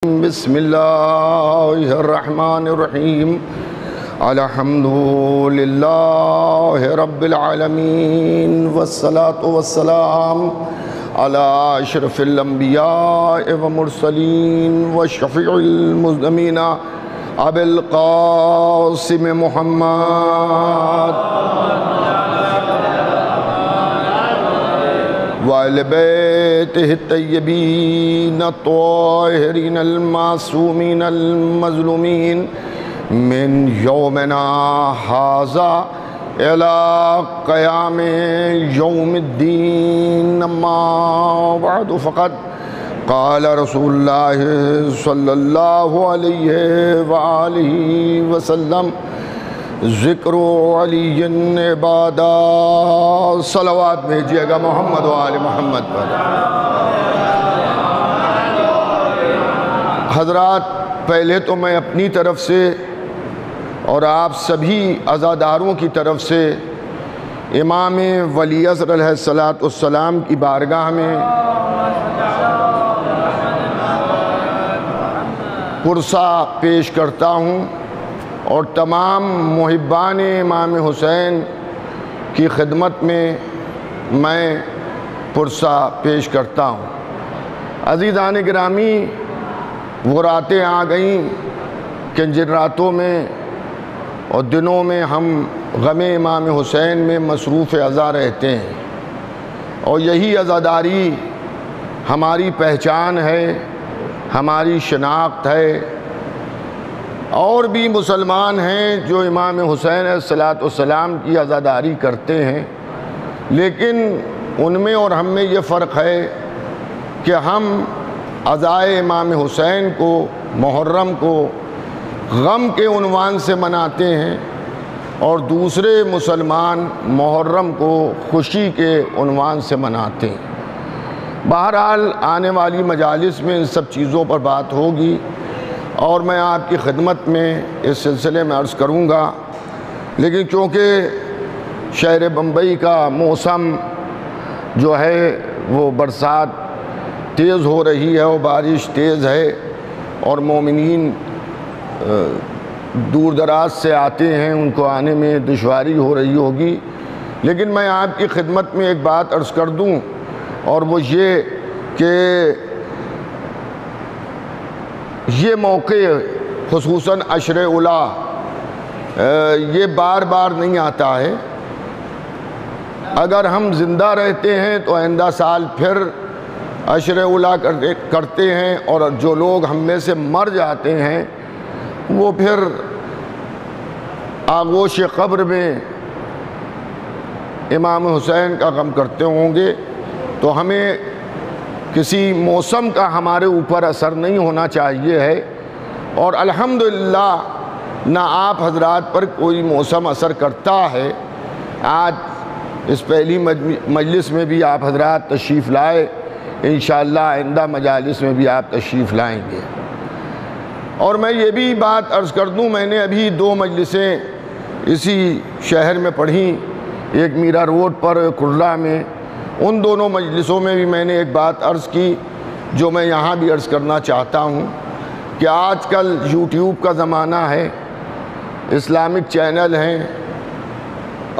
بسم اللہ الرحمن الرحیم الحمد للہ رب العالمین والصلاة والسلام علی اشرف الانبیاء والمرسلین وشفیع المذنبین ابی القاسم محمد وآل بیتہ الطیبین الطاہرین المعصومین المظلومین من یومنا ھذا الی قیام یوم الدین اما بعد فقد قال رسول اللہ صلی اللہ علیہ وآلہ وسلم ذکر علی عبادہ صلوات بھیجیے گا محمد و آل محمد پر۔ حضرات، پہلے تو میں اپنی طرف سے اور آپ سبھی عزاداروں کی طرف سے امام ولی عصر علیہ السلام کی بارگاہ میں پرسہ پیش کرتا ہوں اور تمام محبان امام حسین کی خدمت میں پرسہ پیش کرتا ہوں۔ عزیزان گرامی، وہ راتیں آ گئیں کہ جن راتوں میں اور دنوں میں ہم غم امام حسین میں مصروف عزا رہتے ہیں، اور یہی عزاداری ہماری پہچان ہے، ہماری شناخت ہے۔ اور بھی مسلمان ہیں جو امام حسین علیہ السلام کی عزاداری کرتے ہیں، لیکن ان میں اور ہم میں یہ فرق ہے کہ ہم عزائے امام حسین کو محرم کو غم کے عنوان سے مناتے ہیں، اور دوسرے مسلمان محرم کو خوشی کے عنوان سے مناتے ہیں۔ بہرحال آنے والی مجالس میں ان سب چیزوں پر بات ہوگی، اور میں آپ کی خدمت میں اس سلسلے میں عرض کروں گا، لیکن چونکہ شہر بمبئی کا موسم جو ہے وہ برسات تیز ہو رہی ہے اور بارش تیز ہے، اور مومنین دور دراز سے آتے ہیں، ان کو آنے میں دشواری ہو رہی ہوگی، لیکن میں آپ کی خدمت میں ایک بات عرض کر دوں، اور وہ یہ کہ یہ موقع خصوصاً عشر اولی یہ بار بار نہیں آتا ہے۔ اگر ہم زندہ رہتے ہیں تو آئندہ سال پھر عشر اولی کرتے ہیں، اور جو لوگ ہم میں سے مر جاتے ہیں وہ پھر آغوش قبر میں امام حسین کا غم کرتے ہوں گے۔ تو ہمیں کسی موسم کا ہمارے اوپر اثر نہیں ہونا چاہیے ہے، اور الحمدللہ نہ آپ حضرات پر کوئی موسم اثر کرتا ہے۔ آج اس پہلی مجلس میں بھی آپ حضرات تشریف لائے، انشاءاللہ آئندہ مجالس میں بھی آپ تشریف لائیں گے۔ اور میں یہ بھی بات عرض کر دوں، میں نے ابھی 2 مجلسیں اسی شہر میں پڑھیں، ایک میرا روڈ پر کرلا میں، ان دونوں مجلسوں میں بھی میں نے ایک بات عرض کی جو میں یہاں بھی عرض کرنا چاہتا ہوں کہ آج کل یوٹیوب کا زمانہ ہے، اسلامک چینل ہیں،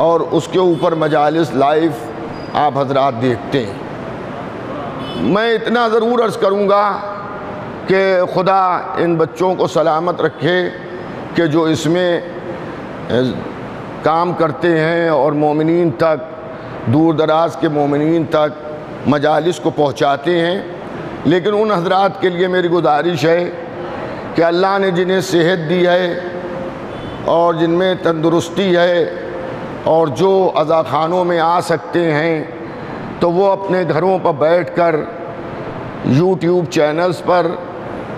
اور اس کے اوپر مجالس لائیو آپ حضرات دیکھتے ہیں۔ میں اتنا ضرور عرض کروں گا کہ خدا ان بچوں کو سلامت رکھے کہ جو اس میں کام کرتے ہیں اور مومنین تک، دور دراز کے مومنین تک مجالس کو پہنچاتے ہیں۔ لیکن ان حضرات کے لیے میری گزارش ہے کہ اللہ نے جنہیں صحت دی ہے اور جن میں تندرستی ہے اور جو عزاخانوں میں آ سکتے ہیں، تو وہ اپنے گھروں پر بیٹھ کر یوٹیوب چینلز پر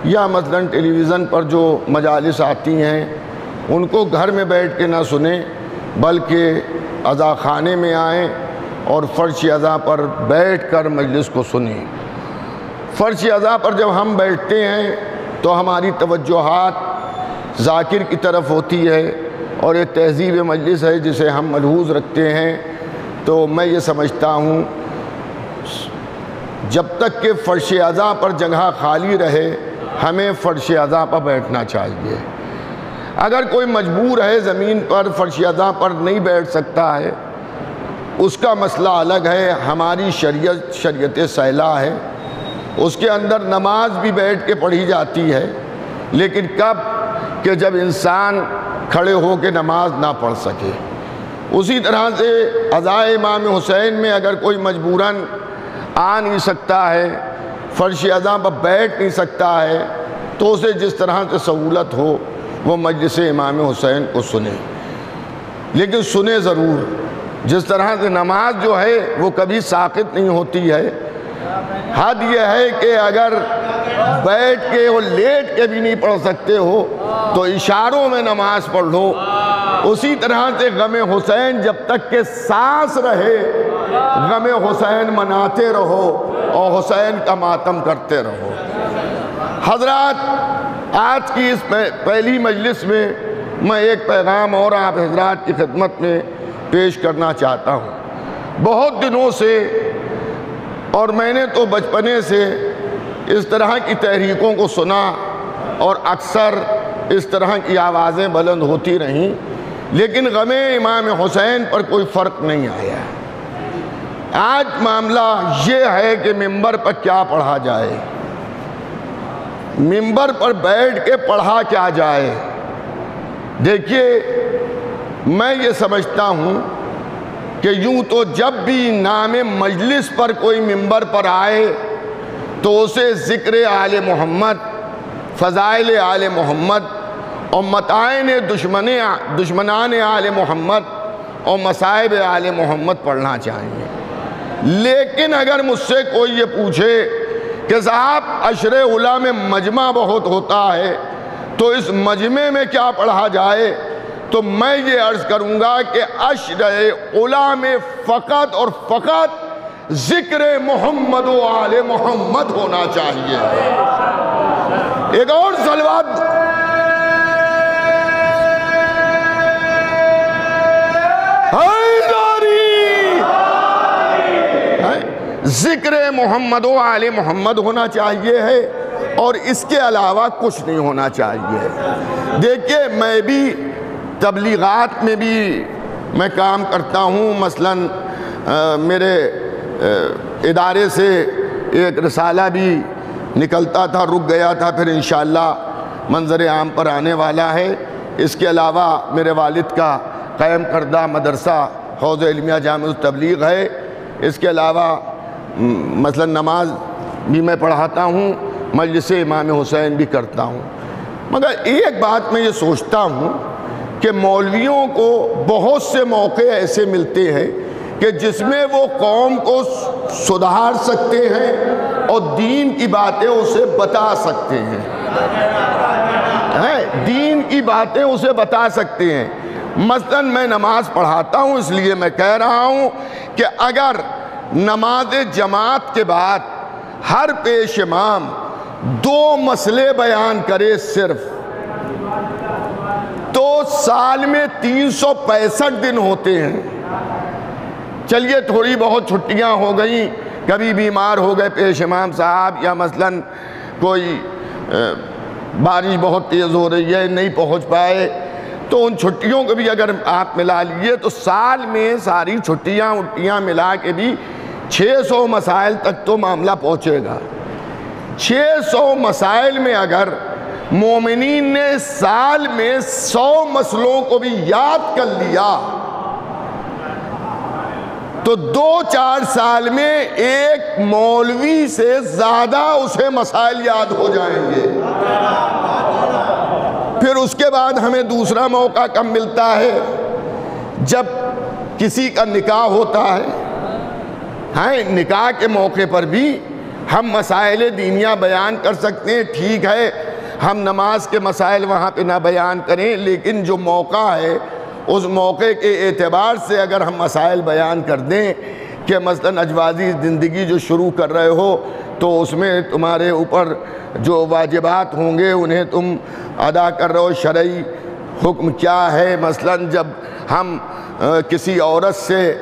یا مثلاً ٹیلی ویژن پر جو مجالس آتی ہیں ان کو گھر میں بیٹھ کے نہ سنیں، بلکہ عزاخانے میں آئیں اور فرش عزا پر بیٹھ کر مجلس کو سنیں۔ فرش عزا پر جب ہم بیٹھتے ہیں تو ہماری توجہات ذاکر کی طرف ہوتی ہے، اور ایک تہذیب مجلس ہے جسے ہم ملحوظ رکھتے ہیں۔ تو میں یہ سمجھتا ہوں جب تک کہ فرش عزا پر جگہ خالی رہے ہمیں فرش ازاں پر بیٹھنا چاہیے۔ اگر کوئی مجبور ہے زمین پر فرش ازاں پر نہیں بیٹھ سکتا ہے، اس کا مسئلہ الگ ہے۔ ہماری شریعت صحیحہ ہے، اس کے اندر نماز بھی بیٹھ کے پڑھی جاتی ہے، لیکن کب کہ جب انسان کھڑے ہو کے نماز نہ پڑھ سکے۔ اسی طرح سے عزائے امام حسین میں اگر کوئی مجبوراً آ نہیں سکتا ہے، فرش ازاں پر بیٹھ نہیں سکتا ہے، تو اسے جس طرح سے سہولت ہو وہ مجلس امام حسین کو سنے، لیکن سنے ضرور۔ جس طرح سے نماز جو ہے وہ کبھی ساقط نہیں ہوتی ہے، حد یہ ہے کہ اگر بیٹھ کے اور لیٹ کے بھی نہیں پڑھ سکتے ہو تو اشاروں میں نماز پڑھ لو۔ اسی طرح سے غم حسین جب تک کہ سانس رہے غم حسین مناتے رہو اور حسین کا ماتم کرتے رہو۔ حضرات، آج کی اس پہلی مجلس میں ایک پیغام اور آپ حضرات کی خدمت میں پیش کرنا چاہتا ہوں۔ بہت دنوں سے، اور میں نے تو بچپنے سے اس طرح کی تحریکوں کو سنا اور اکثر اس طرح کی آوازیں بلند ہوتی رہیں، لیکن غم امام حسین پر کوئی فرق نہیں آیا۔ آج معاملہ یہ ہے کہ ممبر پر کیا پڑھا جائے، ممبر پر بیٹھ کے پڑھا کیا جائے۔ دیکھیے، میں یہ سمجھتا ہوں کہ یوں تو جب بھی نام مجلس پر کوئی ممبر پر آئے تو اسے ذکر آل محمد، فضائل آل محمد اور متاعن دشمنان آل محمد اور مصائب آل محمد پڑھنا چاہیے۔ لیکن اگر مجھ سے کوئی یہ پوچھے کہ صاحب عشر اولیٰ میں مجمع بہت ہوتا ہے تو اس مجمع میں کیا پڑھا جائے، تو میں یہ عرض کروں گا کہ عشر اولیٰ میں فقط اور فقط ذکر محمد و آل محمد ہونا چاہیے۔ ایک اور صلوات، ذکر محمد و آل محمد ہونا چاہیے ہے، اور اس کے علاوہ کچھ نہیں ہونا چاہیے۔ دیکھیے، میں بھی تبلیغات میں بھی میں کام کرتا ہوں۔ مثلاً میرے ادارے سے ایک رسالہ بھی نکلتا تھا، رک گیا تھا، پھر انشاءاللہ منظر عام پر آنے والا ہے۔ اس کے علاوہ میرے والد کا قائم کردہ مدرسہ حوض علمیہ جامع التبلیغ ہے۔ اس کے علاوہ مثلاً نماز بھی میں پڑھاتا ہوں، مجلس امام حسین بھی کرتا ہوں۔ مگر ایک بات میں یہ سوچتا ہوں کہ مولویوں کو بہت سے موقع ایسے ملتے ہیں کہ جس میں وہ قوم کو سدھار سکتے ہیں اور دین کی باتیں اسے بتا سکتے ہیں، دین کی باتیں اسے بتا سکتے ہیں۔ مثلاً میں نماز پڑھاتا ہوں، اس لیے میں کہہ رہا ہوں کہ اگر نماز جماعت کے بعد ہر پیش امام 2 مسئلے بیان کرے صرف، تو سال میں 365 دن ہوتے ہیں۔ چلیے تھوڑی بہت چھٹیاں ہو گئیں، کبھی بیمار ہو گئے پیش امام صاحب، یا مثلاً کوئی بارش بہت تیز ہو رہی ہے نہیں پہنچ پائے، تو ان چھٹیوں کو بھی اگر آپ ملا لیے تو سال میں ساری چھٹیاں ملا کے بھی 600 مسائل تک تو معاملہ پہنچے گا۔ 600 مسائل میں اگر مومنین نے سال میں 100 مسئلوں کو بھی یاد کر لیا تو 2-4 سال میں ایک مولوی سے زیادہ اسے مسائل یاد ہو جائیں گے۔ پھر اس کے بعد ہمیں دوسرا موقع کب ملتا ہے؟ جب کسی کا نکاح ہوتا ہے، نکاح کے موقع پر بھی ہم مسائل دینیہ بیان کر سکتے ہیں۔ ٹھیک ہے، ہم نماز کے مسائل وہاں پہ نہ بیان کریں، لیکن جو موقع ہے اس موقع کے اعتبار سے اگر ہم مسائل بیان کر دیں کہ مثلاً اجوازی زندگی جو شروع کر رہے ہو تو اس میں تمہارے اوپر جو واجبات ہوں گے انہیں تم ادا کر رہے ہو، شرعی حکم کیا ہے۔ مثلاً جب ہم کسی عورت سے،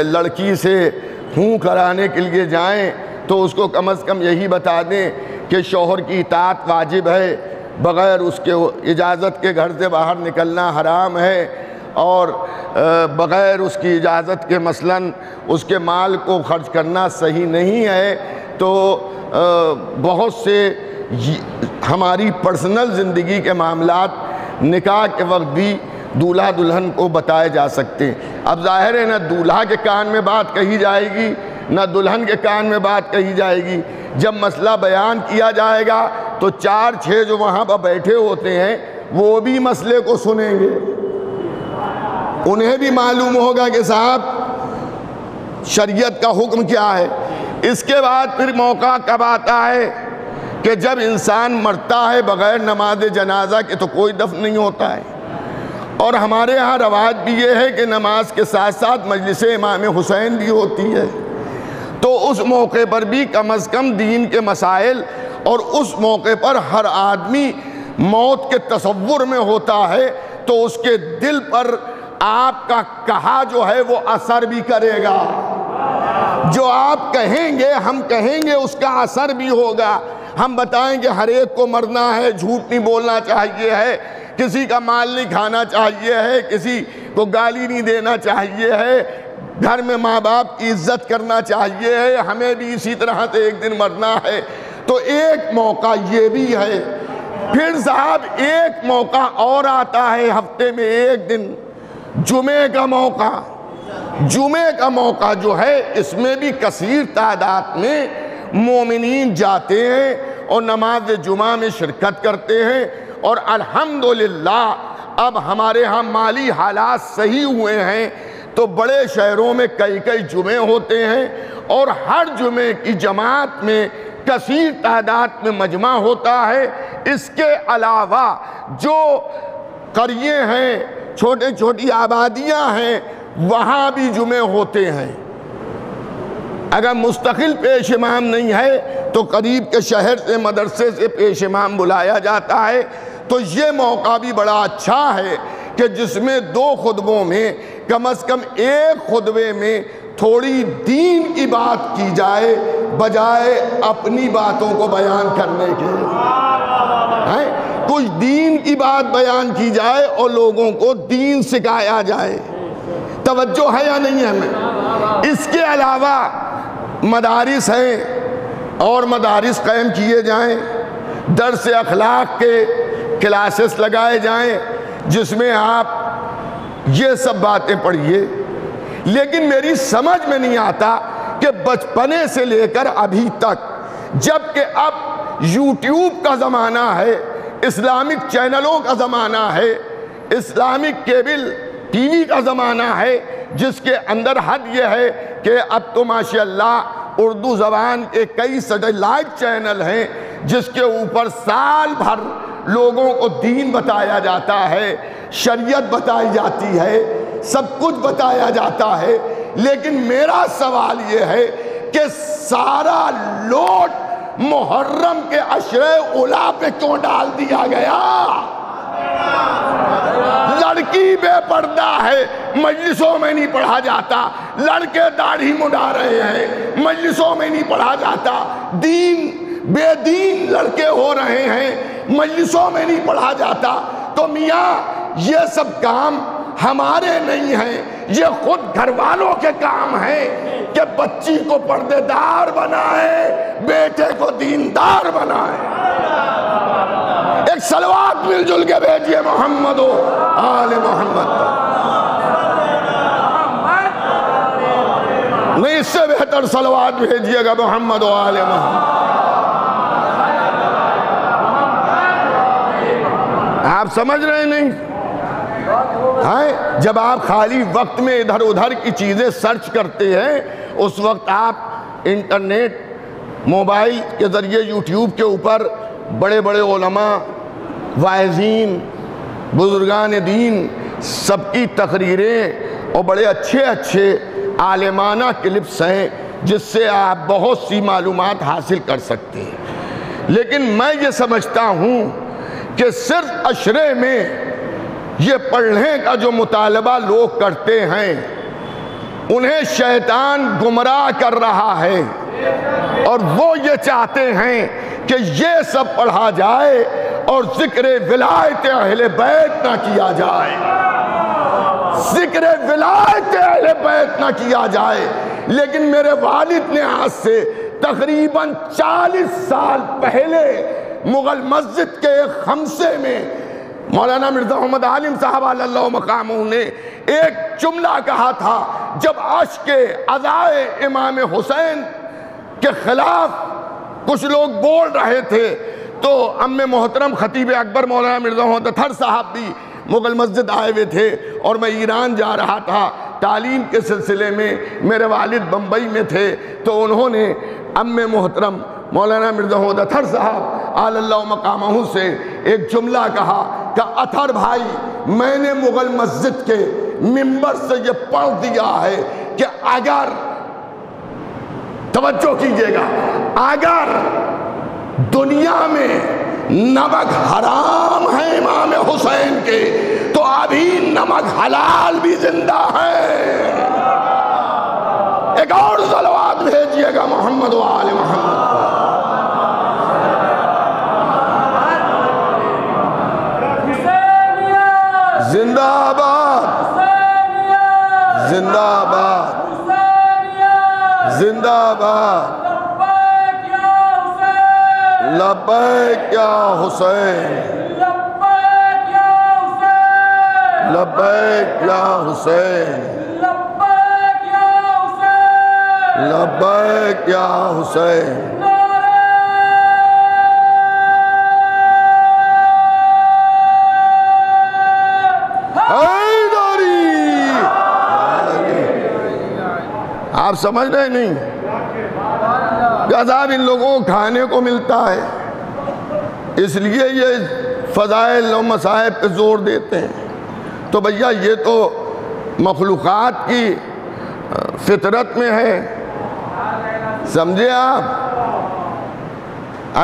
لڑکی سے ہوں کرانے کے لیے جائیں تو اس کو کم از کم یہی بتا دیں کہ شوہر کی اطاعت واجب ہے، بغیر اس کے اجازت کے گھر سے باہر نکلنا حرام ہے، اور بغیر اس کی اجازت کے مثلاً اس کے مال کو خرچ کرنا صحیح نہیں ہے، تو بہت سے ہماری پرسنل زندگی کے معاملات نکاح کے وقت بھی دولہا دلہن کو بتائے جا سکتے ہیں۔ اب ظاہر ہے نہ دولہا کے کان میں بات کہی جائے گی نہ دلہن کے کان میں بات کہی جائے گی۔ جب مسئلہ بیان کیا جائے گا تو 4-6 جو وہاں پر بیٹھے ہوتے ہیں وہ بھی مسئلے کو سنیں گے، انہیں بھی معلوم ہوگا کہ صاحب شریعت کا حکم کیا ہے۔ اس کے بعد پھر موقع کب آتا ہے کہ جب انسان مرتا ہے بغیر نماز جنازہ کے تو کوئی دفن نہیں ہوتا ہے، اور ہمارے ہاں رواج بھی یہ ہے کہ نماز کے ساتھ ساتھ مجلس امام حسین بھی ہوتی ہے، تو اس موقع پر بھی کم از کم دین کے مسائل، اور اس موقع پر ہر آدمی موت کے تصور میں ہوتا ہے تو اس کے دل پر آپ کا کہا جو ہے وہ اثر بھی کرے گا، جو آپ کہیں گے ہم کہیں گے اس کا اثر بھی ہوگا۔ ہم بتائیں کہ ہر ایک کو مرنا ہے، جھوٹ نہیں بولنا چاہیے ہے، کسی کا مال نہیں کھانا چاہیے ہے، کسی کو گالی نہیں دینا چاہیے ہے، گھر میں ماں باپ کی عزت کرنا چاہیے ہے، ہمیں بھی اسی طرح سے ایک دن مرنا ہے، تو ایک موقع یہ بھی ہے۔ پھر صاحب ایک موقع اور آتا ہے ہفتے میں ایک دن، جمعے کا موقع۔ جمعے کا موقع جو ہے اس میں بھی کثیر تعداد میں مومنین جاتے ہیں اور نماز جمعہ میں شرکت کرتے ہیں، اور الحمدللہ اب ہمارے ہاں مالی حالات صحیح ہوئے ہیں تو بڑے شہروں میں کئی جمعے ہوتے ہیں، اور ہر جمعے کی جماعت میں کثیر تعداد میں مجمع ہوتا ہے۔ اس کے علاوہ جو قریے ہیں، چھوٹی آبادیاں ہیں، وہاں بھی جمعے ہوتے ہیں۔ اگر مستقل پیش امام نہیں ہے تو قریب کے شہر سے مدرسے سے پیش امام بلایا جاتا ہے، تو یہ موقع بھی بڑا اچھا ہے کہ جس میں 2 خطبوں میں کم از کم ایک خطبے میں تھوڑی دین کی بات کی جائے بجائے اپنی باتوں کو بیان کرنے کے، کچھ دین کی بات بیان کی جائے اور لوگوں کو دین سکھایا جائے۔ توجہ ہے یا نہیں ہے ہمیں؟ اس کے علاوہ مدارس ہیں اور مدارس قائم کیے جائیں، درس اخلاق کے کلاسز لگائے جائیں جس میں آپ یہ سب باتیں پڑھیے۔ لیکن میری سمجھ میں نہیں آتا کہ بچپنے سے لے کر ابھی تک، جبکہ اب یوٹیوب کا زمانہ ہے، اسلامک چینلوں کا زمانہ ہے، اسلامک کیبل ٹی وی کا زمانہ ہے، جس کے اندر حد یہ ہے کہ اب تو ماشاءاللہ اردو زبان کے کئی سیٹلائٹ چینل ہیں جس کے اوپر سال بھر لوگوں کو دین بتایا جاتا ہے، شریعت بتائی جاتی ہے، سب کچھ بتایا جاتا ہے۔ لیکن میرا سوال یہ ہے کہ سارا لوٹ محرم کے عشرے اولا پہ کیوں ڈال دیا گیا؟ لڑکی بے پردہ ہے، مجلسوں میں نہیں پڑھا جاتا، لڑکے داڑھی مڈا رہے ہیں، مجلسوں میں نہیں پڑھا جاتا، بے دین لڑکے ہو رہے ہیں، مجلسوں میں نہیں پڑھا جاتا۔ تو میاں یہ سب کام ہمارے نہیں ہیں، یہ خود گھر والوں کے کام ہیں کہ بچی کو پردے دار بنائے، بیٹے کو دیندار بنائے۔ ایک صلوات مل جل کے بھیجئے محمد و آل محمد۔ نہیں، اس سے بہتر صلوات بھیجئے گا محمد و آل محمد۔ آپ سمجھ رہے نہیں؟ جب آپ خالی وقت میں ادھر ادھر کی چیزیں سرچ کرتے ہیں، اس وقت آپ انٹرنیٹ موبائل کے ذریعے یوٹیوب کے اوپر بڑے بڑے علماء، واعظین، بزرگان دین سب کی تقریریں اور بڑے اچھے عالمانہ کلپس ہیں جس سے آپ بہت سی معلومات حاصل کر سکتے ہیں۔ لیکن میں یہ سمجھتا ہوں کہ صرف عشرے میں یہ پڑھنے کا جو مطالبہ لوگ کرتے ہیں انہیں شیطان گمراہ کر رہا ہے۔ اور وہ یہ چاہتے ہیں کہ یہ سب پڑھا جائے اور ذکر ولایت اہل بیت نہ کیا جائے، ذکر ولایت اہل بیت نہ کیا جائے۔ لیکن میرے والد نے آج سے تقریباً 40 سال پہلے مغل مسجد کے ایک خمسے میں مولانا مرزا محمد عالم صاحب علی اللہ مقامہ نے ایک جملہ کہا تھا، جب عشق عزائے امام حسین کے خلاف کچھ لوگ بول رہے تھے تو ام محترم خطیب اکبر مولانا مرزا محمد اطہر صاحب بھی مغل مسجد آئے ہوئے تھے، اور میں ایران جا رہا تھا تعلیم کے سلسلے میں، میرے والد بمبئی میں تھے، تو انہوں نے ام محترم مولانا مرزا محمد اطہر صاحب علی اللہ مقامہ سے ایک جملہ کہا کہ اطہر بھائی، میں نے مغل مسجد کے منبر سے یہ پڑھ دیا ہے کہ اگر، توجہ کیجئے گا، اگر دنیا میں نمک حرام ہے امام حسین کے تو ابھی نمک حلال بھی زندہ ہے۔ ایک اور صلوات بھیجئے گا محمد و آل محمد۔ زندہ آباد، زندہ آباد، زندہ آباد، لبیک یا حسین، لبیک یا حسین، لبیک یا حسین۔ آپ سمجھ رہے نہیں کہ عذاب ان لوگوں کو کھانے کو ملتا ہے، اس لیے یہ فضائل و مصائب پہ زور دیتے ہیں۔ تو بھیا یہ تو مخلوقات کی فطرت میں ہے، سمجھے آپ؟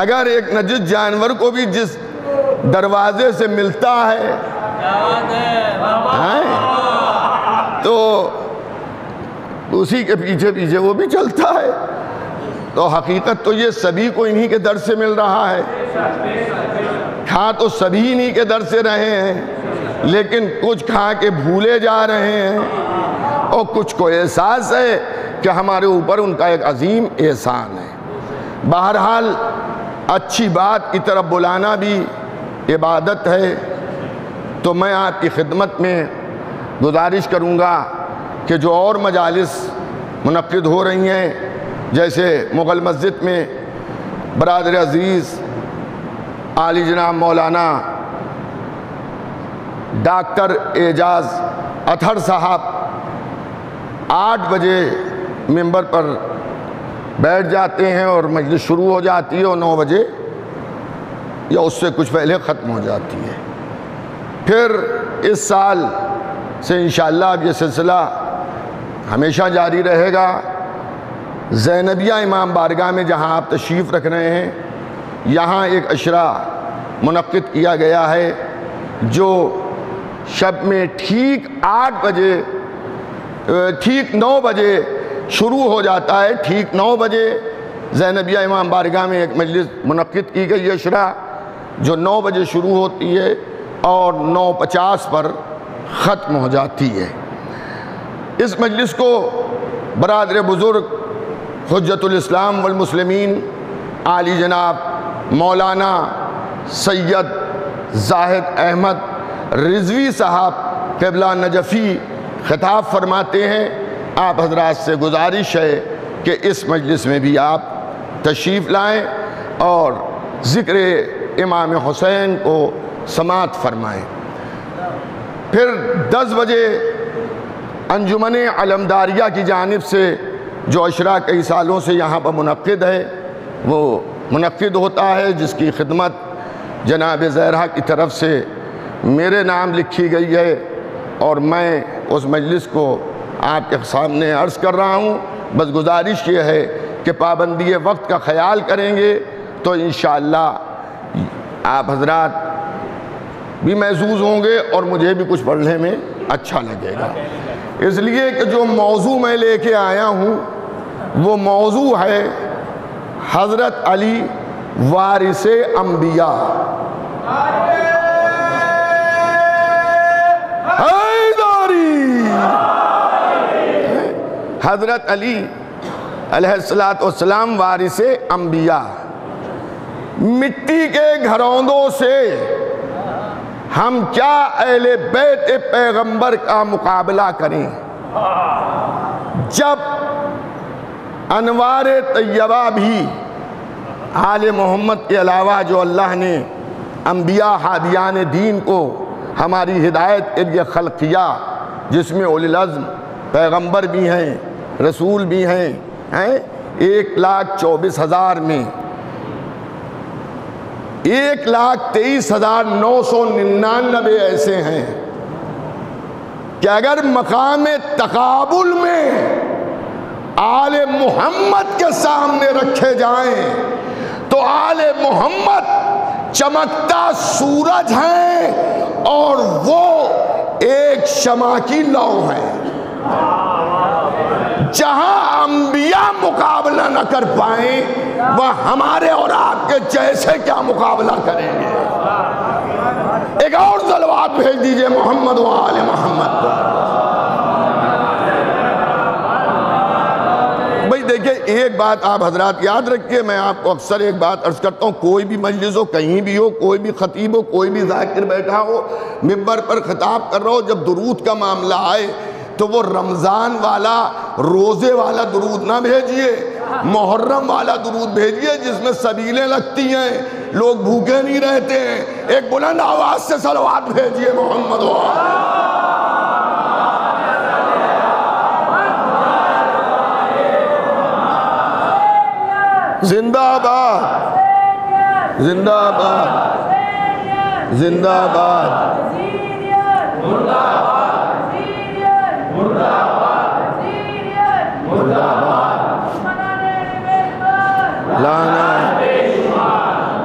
اگر ایک نجس جانور کو بھی جس دروازے سے ملتا ہے تو اسی کے پیچھے پیچھے وہ بھی چلتا ہے۔ تو حقیقت تو یہ سبھی کو انہی کے در سے مل رہا ہے، کھا تو سبھی انہی کے در سے رہے ہیں، لیکن کچھ کھا کے بھولے جا رہے ہیں، اور کچھ کو احساس ہے کہ ہمارے اوپر ان کا ایک عظیم احسان ہے۔ بہرحال اچھی بات کی طرف بلانا بھی عبادت ہے۔ تو میں آپ کی خدمت میں گزارش کروں گا کہ جو اور مجالس منعقد ہو رہی ہیں، جیسے مغل مسجد میں برادر عزیز عالی جناب مولانا ڈاکٹر اعجاز اطہر صاحب 8 بجے منبر پر بیٹھ جاتے ہیں اور مجلس شروع ہو جاتی ہے، اور 9 بجے یا اس سے کچھ پہلے ختم ہو جاتی ہے۔ پھر اس سال سے انشاءاللہ اب یہ سلسلہ ہمیشہ جاری رہے گا۔ زینبیہ امام بارگاہ میں جہاں آپ تشریف رکھ رہے ہیں، یہاں ایک عشرہ منعقد کیا گیا ہے جو شب میں ٹھیک 8 بجے، ٹھیک 9 بجے شروع ہو جاتا ہے۔ ٹھیک 9 بجے زینبیہ امام بارگاہ میں ایک مجلس منعقد کی گئی عشرہ جو 9 بجے شروع ہوتی ہے اور 9:50 پر ختم ہو جاتی ہے۔ اس مجلس کو برادر بزرگ حجت الاسلام والمسلمین عالی جناب مولانا سید زاہد احمد رضوی صاحب قبلہ نجفی خطاب فرماتے ہیں۔ آپ حضرات سے گزارش ہے کہ اس مجلس میں بھی آپ تشریف لائیں اور ذکر امام حسین کو سماعت فرمائیں۔ پھر 10 بجے انجمن علمداریہ کی جانب سے جو عشرہ کئی سالوں سے یہاں پر منعقد ہے وہ منعقد ہوتا ہے، جس کی خدمت جناب زہرہ کی طرف سے میرے نام لکھی گئی ہے، اور میں اس مجلس کو آپ کے سامنے عرض کر رہا ہوں۔ بس گزارش یہ ہے کہ پابندی وقت کا خیال کریں گے تو انشاءاللہ آپ حضرات بھی محظوظ ہوں گے اور مجھے بھی کچھ پڑھنے میں اچھا لگے گا۔ اس لیے کہ جو موضوع میں لے کے آیا ہوں وہ موضوع ہے حضرت علی وارث انبیاء، حضرت علی علیہ السلام وارث انبیاء، مٹی کے گھروندوں سے ہم کیا اہل بیت پیغمبر کا مقابلہ کریں، جب انوار طیبہ بھی آل محمد کے علاوہ جو اللہ نے انبیاء ہادیان دین کو ہماری ہدایت کے لیے خلق کیا، جس میں اولی العزم پیغمبر بھی ہیں، رسول بھی ہیں، 1,24,000 میں 1,23,999 ایسے ہیں کہ اگر مقام تقابل میں آل محمد کے سامنے رکھے جائیں تو آل محمد چمکتا سورج ہیں اور وہ ایک شمع کی لو ہیں۔ جہاں انبیاء مقابلہ نہ کر پائیں وہ ہمارے اور آپ کے جیسے کیا مقابلہ کریں گے۔ ایک اور صلوات بھیج دیجئے محمد و آل محمد کو۔ بھئی دیکھیں، ایک بات آپ حضرات یاد رکھیں، میں آپ کو اکثر ایک بات عرض کرتا ہوں، کوئی بھی مجلس ہو، کہیں بھی ہو، کوئی بھی خطیب ہو، کوئی بھی ذاکر بیٹھا ہو، منبر پر خطاب کر رہا ہو، جب درود کا معاملہ آئے تو وہ رمضان والا، روزے والا درود نہ بھیجئے، محرم والا درود بھیجئے جس میں سبیلیں لگتی ہیں، لوگ بھوکے نہیں رہتے ہیں۔ ایک بلند آواز سے صلوات بھیجئے محمد و زندہ آباد، زندہ آباد، زندہ آباد،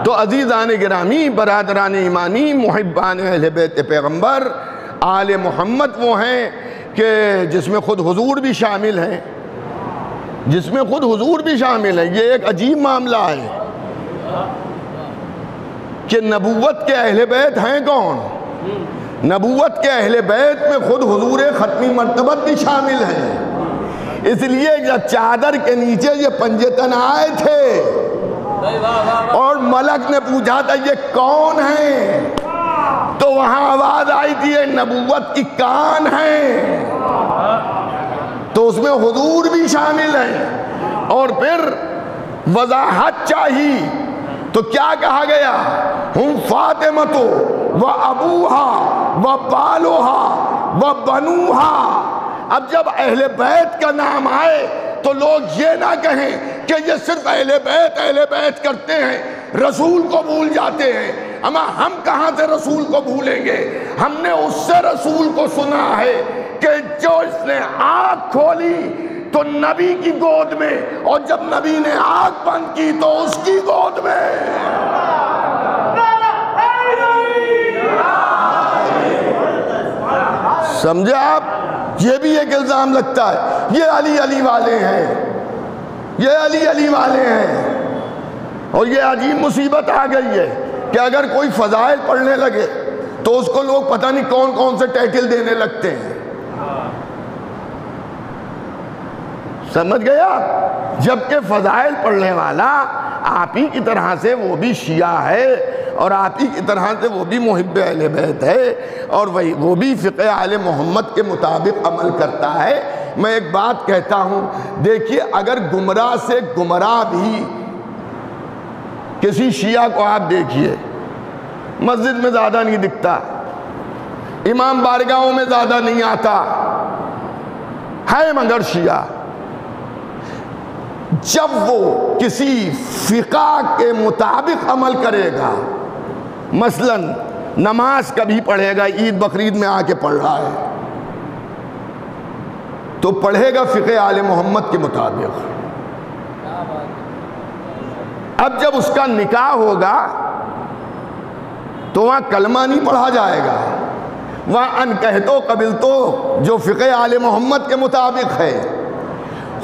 تو عزیزان گرامی، برادران ایمانی، محبان اہل بیت پیغمبر، آل محمد وہ ہیں کہ جس میں خود حضور بھی شامل ہیں، جس میں خود حضور بھی شامل ہیں۔ یہ ایک عجیب معاملہ ہے کہ نبوت کے اہل بیت ہیں کون؟ نبوت کے اہل بیت میں خود حضور ختمی مرتبت بھی شامل ہیں۔ اس لیے جب چادر کے نیچے یہ پنجتن آئے تھے اور ملک نے پوچھا تھا یہ کون ہیں، تو وہاں آواز آئی تھی یہ نبوت کی کان ہیں، تو اس میں حضور بھی شامل ہیں۔ اور پھر وضاحت چاہی تو کیا کہا گیا؟ ہم فاطمہ و ابوہا و بالوہا و بنوہا۔ اب جب اہل بیت کا نام آئے تو لوگ یہ نہ کہیں کہ یہ صرف اہل بیت کرتے ہیں، رسول کو بھول جاتے ہیں۔ اما ہم کہاں سے رسول کو بھولیں گے؟ ہم نے اس سے رسول کو سنا ہے کہ جو اس نے آنکھ کھولی تو نبی کی گود میں، اور جب نبی نے آنکھ بند کی تو اس کی گود میں۔ سمجھے آپ؟ یہ بھی ایک الزام لگتا ہے، یہ علی والے ہیں، یہ علی والے ہیں۔ اور یہ عجیب مصیبت آ گئی ہے کہ اگر کوئی فضائل پڑھنے لگے تو اس کو لوگ پتہ نہیں کون کون سے ٹائٹل دینے لگتے ہیں۔ سمجھ گیا؟ جبکہ فضائل پڑھنے والا آپ ہی کی طرح سے وہ بھی شیعہ ہے، اور آپ ہی کی طرح سے وہ بھی محب اہل بیت ہے، اور وہ بھی فقہ آل محمد کے مطابق عمل کرتا ہے۔ میں ایک بات کہتا ہوں، دیکھیے اگر گمراہ سے گمراہ بھی کسی شیعہ کو آپ دیکھیے، مسجد میں زیادہ نہیں دکھتا، امام بارگاہوں میں زیادہ نہیں آتا ہے، مگر شیعہ جب وہ کسی فقہ کے مطابق عمل کرے گا، مثلا نماز کبھی پڑھے گا، عید بقرعید میں آ کے پڑھ رہا ہے تو پڑھے گا فقہ آل محمد کے مطابق۔ اب جب اس کا نکاح ہوگا تو وہاں کلمہ نہیں پڑھا جائے گا، وہاں ان کہتو قبل تو جو فقہ آل محمد کے مطابق ہے،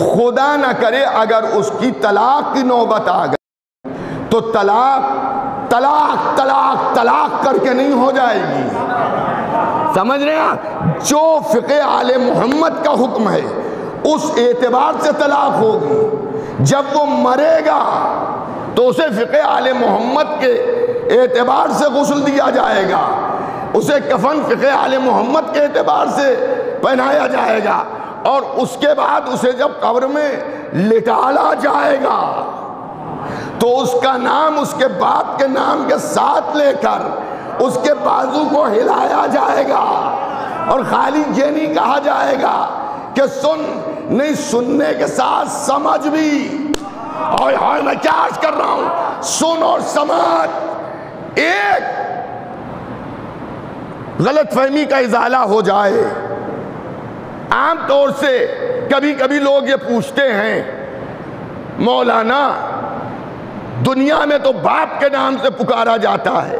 خدا نہ کرے اگر اس کی طلاق کی نوبت آ گئی تو طلاق طلاق طلاق طلاق کر کے نہیں ہو جائے گی. سمجھ رہے ہیں؟ جو فقہ آل محمد کا حکم ہے اس اعتبار سے طلاق ہوگی. جب وہ مرے گا تو اسے فقہ آل محمد کے اعتبار سے غسل دیا جائے گا، اسے کفن فقہ آل محمد کے اعتبار سے پہنایا جائے گا، اور اس کے بعد اسے جب قبر میں لٹالا جائے گا تو اس کا نام اس کے باپ کے نام کے ساتھ لے کر اس کے بازو کو ہلایا جائے گا، اور خالی یہ نہیں کہا جائے گا کہ سن، نہیں، سننے کے ساتھ سمجھ بھی. ہائے ہائے، میں کیا عرض کر رہا ہوں، سن اور سمجھ ایک غلط فہمی کا ازالہ ہو جائے. عام طور سے کبھی کبھی لوگ یہ پوچھتے ہیں، مولانا دنیا میں تو باپ کے نام سے پکارا جاتا ہے،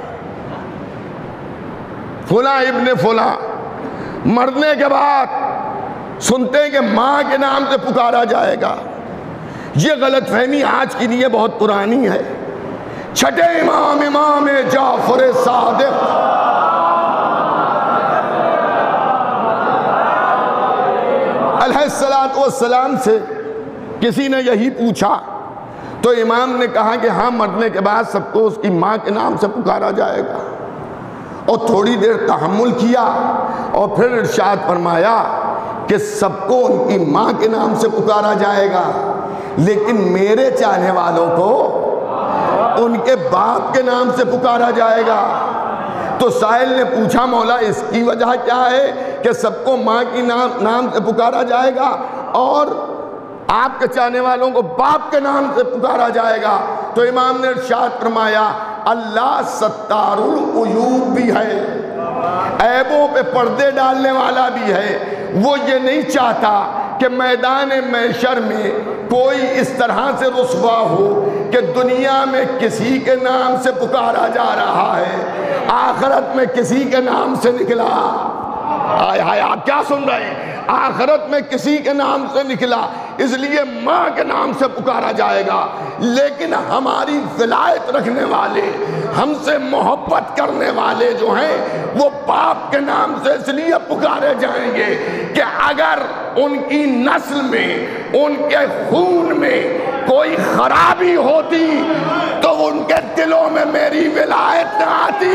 فلاں ابن فلاں، مرنے کے بعد سنتے ہیں کہ ماں کے نام سے پکارا جائے گا. یہ غلط فہمی آج کی نہیں ہے، بہت پرانی ہے. چھٹے امام امام جعفر صادق علیہ السلام سے کسی نے یہی پوچھا تو امام نے کہا کہ ہاں، مرنے کے بعد سب کو اس کی ماں کے نام سے پکارا جائے گا. اور تھوڑی دیر تحمل کیا اور پھر ارشاد فرمایا کہ سب کو ان کی ماں کے نام سے پکارا جائے گا، لیکن میرے چاہنے والوں کو ان کے باپ کے نام سے پکارا جائے گا. تو سائل نے پوچھا، مولا اس کی وجہ کیا ہے کہ سب کو ماں کی نام سے پکارا جائے گا اور آپ کے چاہنے والوں کو باپ کے نام سے پکارا جائے گا؟ تو امام نے ارشاد فرمایا، اللہ ستار العیوب بھی ہے، عیبوں پہ پردے ڈالنے والا بھی ہے. وہ یہ نہیں چاہتا کہ میدان محشر میں کوئی اس طرح سے رسوا ہو کہ دنیا میں کسی کے نام سے پکارا جا رہا ہے، آخرت میں کسی کے نام سے نکلا. آئے ہائے، آپ کیا سن رہے ہیں؟ آخرت میں کسی کے نام سے نکلا، اس لیے ماں کے نام سے پکارا جائے گا. لیکن ہماری ولایت رکھنے والے، ہم سے محبت کرنے والے جو ہیں، وہ باپ کے نام سے اس لیے پکارے جائیں گے کہ اگر ان کی نسل میں، ان کے خون میں کوئی خرابی ہوتی تو ان کے دلوں میں میری ولایت نہ آتی.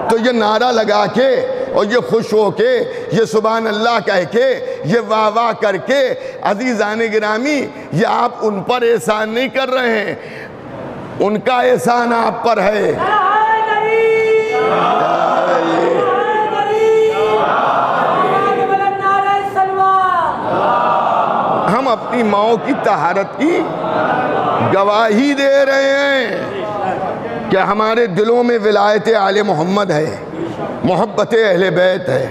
تو یہ نعرہ لگا کے اور یہ خوش ہو کے، یہ سبحان اللہ کہہ کے، یہ واہ واہ کر کے، عزیزان گرامی، یہ آپ ان پر احسان نہیں کر رہے ہیں، ان کا احسان آپ پر ہے. ہم اپنی ماؤں کی طہارت کی گواہی دے رہے ہیں کہ ہمارے دلوں میں ولایت آل محمد ہے، محبت اہل بیت ہے.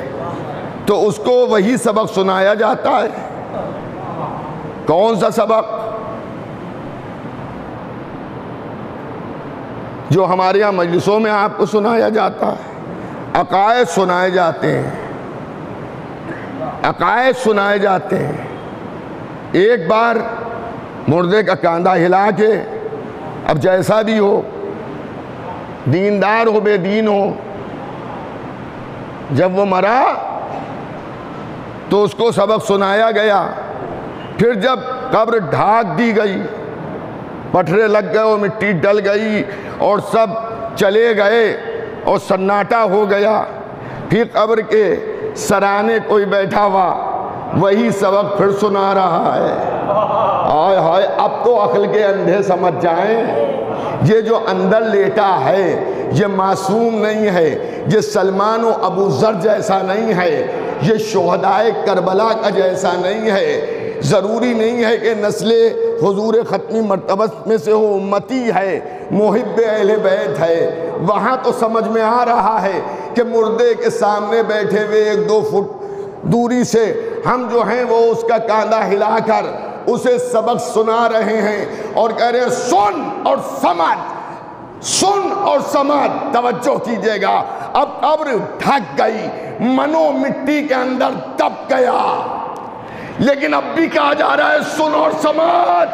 تو اس کو وہی سبق سنایا جاتا ہے. کون سا سبق؟ جو ہمارے یہاں مجلسوں میں آپ کو سنایا جاتا ہے. عقائد سنائے جاتے ہیں، عقائد سنائے جاتے ہیں. ایک بار مردے کا کاندھا ہلا کے، اب جیسا بھی ہو، دیندار ہو بے دین ہو، جب وہ مرا تو اس کو سبق سنایا گیا. پھر جب قبر ڈھانک دی گئی، پٹھرے لگ گئے اور مٹی ڈل گئی اور سب چلے گئے اور سناٹا ہو گیا، پھر قبر کے سرانے کوئی بیٹھا ہوا وہی سبق پھر سنا رہا ہے. آئے ہائے، اب تو عقل کے اندھے سمجھ جائیں، یہ جو اندر لیٹا ہے یہ معصوم نہیں ہے، یہ سلمان و ابو ذر جیسا نہیں ہے، یہ شہدائے کربلا کا جیسا نہیں ہے. ضروری نہیں ہے کہ نسل حضور ختمی مرتبہ میں سے ہو، امتی ہے، محب اہل بیت ہے. وہاں تو سمجھ میں آ رہا ہے کہ مردے کے سامنے بیٹھے ہوئے 1-2 فٹ دوری سے ہم جو ہیں وہ اس کا کاندھا ہلا کر اسے سبق سنا رہے ہیں اور کہہ رہے ہیں سن اور سمجھ. سن اور سمجھ، توجہ کیجئے گا، اب قبر ڈھک گئی، منو مٹی کے اندر دب گیا، لیکن اب بھی کہا جا رہا ہے سن اور سمجھ۔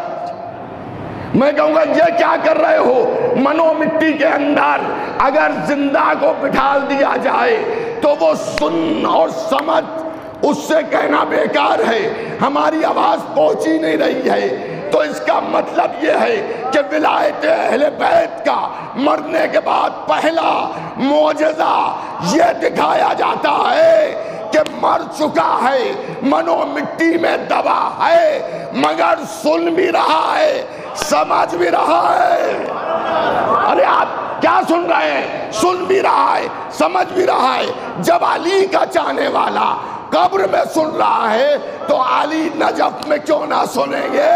میں کہوں گا یہ کیا کر رہے ہو؟ منو مٹی کے اندر اگر زندہ کو بٹھال دیا جائے تو وہ سن اور سمجھ اس سے کہنا بیکار ہے، ہماری آواز پہنچی نہیں رہی ہے۔ تو اس کا مطلب یہ ہے کہ ولایت اہل بیت کا مرنے کے بعد پہلا معجزہ یہ دکھایا جاتا ہے کہ مر چکا ہے، منو مٹی میں دبا ہے، مگر سن بھی رہا ہے، سمجھ بھی رہا ہے۔ ارے آپ کیا سن رہے ہیں؟ سن بھی رہا ہے، سمجھ بھی رہا ہے۔ جب علی کا چاہنے والا قبر میں سن رہا ہے تو علی نجف میں کیوں نہ سنیں گے؟